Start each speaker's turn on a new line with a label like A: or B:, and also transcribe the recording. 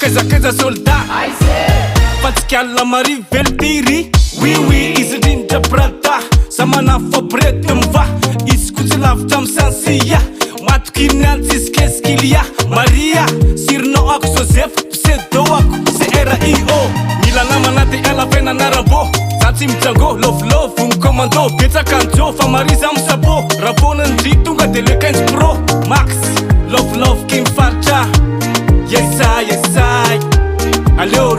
A: kaiza soldat Patikiala mari veltiri Oui izy rindra brada Samana fabrety mva Izy kotsy lavitra am'sansia Matokiny antsisy qu'est-ce qu'il y a Maria Sirno ako Joseph Pseudo ako CRIO Mila namana de ela vena narabo Zatsy mijango love Vony commando Betsaka anjo Fa mariza am'sabo Rabonany dry tonga de le 15 pro Max love Kim faritra Yesai Aleo